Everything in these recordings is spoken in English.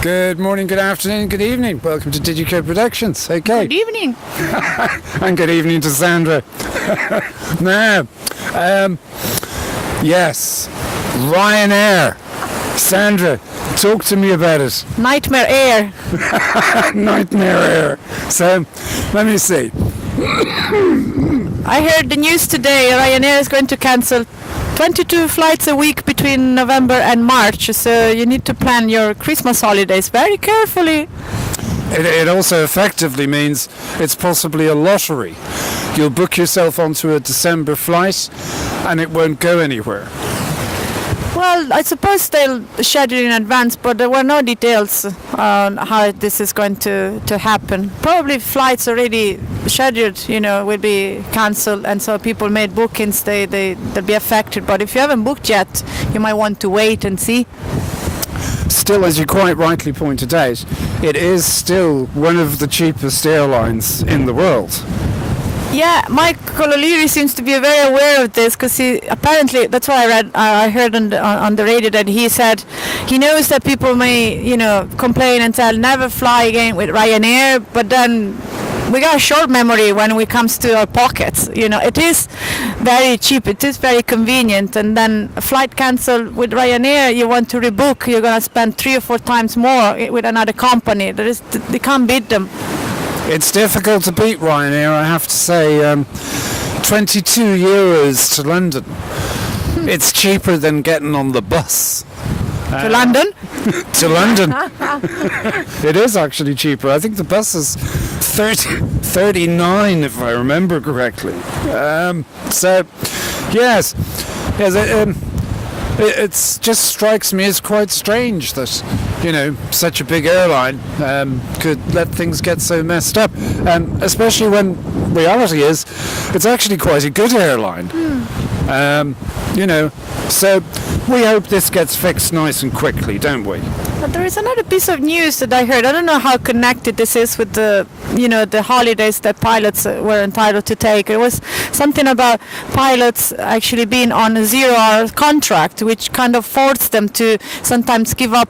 Good morning, good afternoon, good evening. Welcome to DigiCo Productions. Okay. Good evening. And good evening to Sandra. Now, yes, RyanAir. Sandra, talk to me about it. Nightmare Air. Nightmare Air. So, let me see. I heard the news today. RyanAir is going to cancel 22 flights a week between November and March. So you need to plan your Christmas holidays very carefully. It also effectively means it's possibly a lottery. You'll book yourself onto a December flight and it won't go anywhere. Well, I suppose they'll schedule in advance, but there were no details on how this is going to happen. Probably flights already scheduled, will be cancelled, and so people made bookings, they'll be affected. But if you haven't booked yet, you might want to wait and see. Still, as you quite rightly pointed out, it is still one of the cheapest airlines in the world. Yeah, Michael OLeary seems to be very aware of this because he apparently, that's what I heard on the radio, that he said he knows that people may complain and say I'll never fly again with RyanAir, but then we got a short memory when it comes to our pockets. It is very cheap, it is very convenient, and then a flight cancel with RyanAir, you want to rebook, you're going to spend 3 or 4 times more with another company. They can't beat them. It's difficult to beat RyanAir, I have to say. 22 euros to London. It's cheaper than getting on the bus. To London? To London. It is actually cheaper. I think the bus is 39, if I remember correctly. So, yes. It just strikes me as quite strange that, such a big airline could let things get so messed up. Especially when reality is, it's actually quite a good airline. So we hope this gets fixed nice and quickly, don't we? But there is another piece of news that I heard. I don't know how connected this is with the holidays that pilots were entitled to take. It was something about pilots actually being on a 0-hour contract, which kind of forced them to sometimes give up.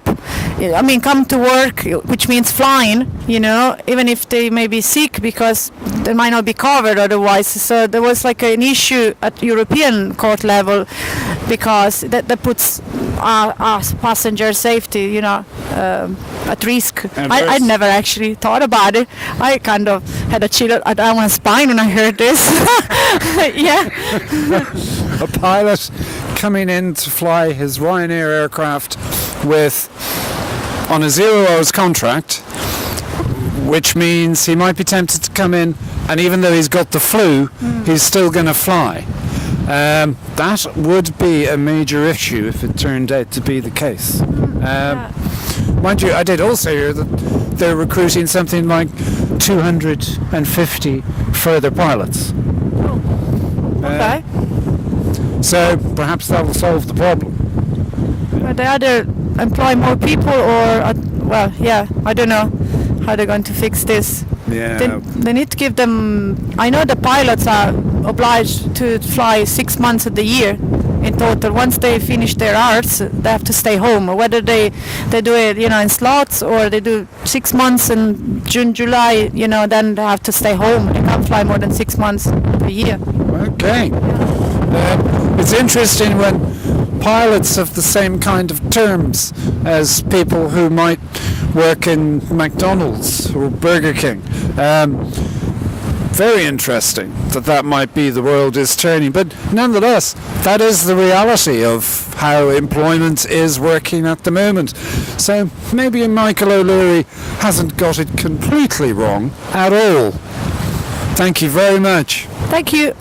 Come to work, which means flying, even if they may be sick because they might not be covered otherwise. So there was like an issue at European court level because that puts our passenger safety, at risk. I'd never actually thought about it. I kind of had a chill down my spine when I heard this. Yeah. A pilot coming in to fly his RyanAir aircraft on a 0 hours contract, which means he might be tempted to come in, and even though he's got the flu, he's still going to fly. That would be a major issue if it turned out to be the case. Mind you, I did also hear that they're recruiting something like 250 further pilots. Okay. So perhaps that will solve the problem. But they either employ more people or, I don't know how they're going to fix this. Yeah. They need to give them. I know the pilots are obliged to fly 6 months of the year in total. Once they finish their hours, they have to stay home. Whether they do it, in slots, or they do 6 months in June, July, then they have to stay home. They can't fly more than 6 months a year. Okay. It's interesting when pilots have the same kind of terms as people who might work in McDonald's or Burger King. Very interesting that might be the world is turning, but nonetheless, that is the reality of how employment is working at the moment. So maybe Michael OLeary hasn't got it completely wrong at all. Thank you very much. Thank you.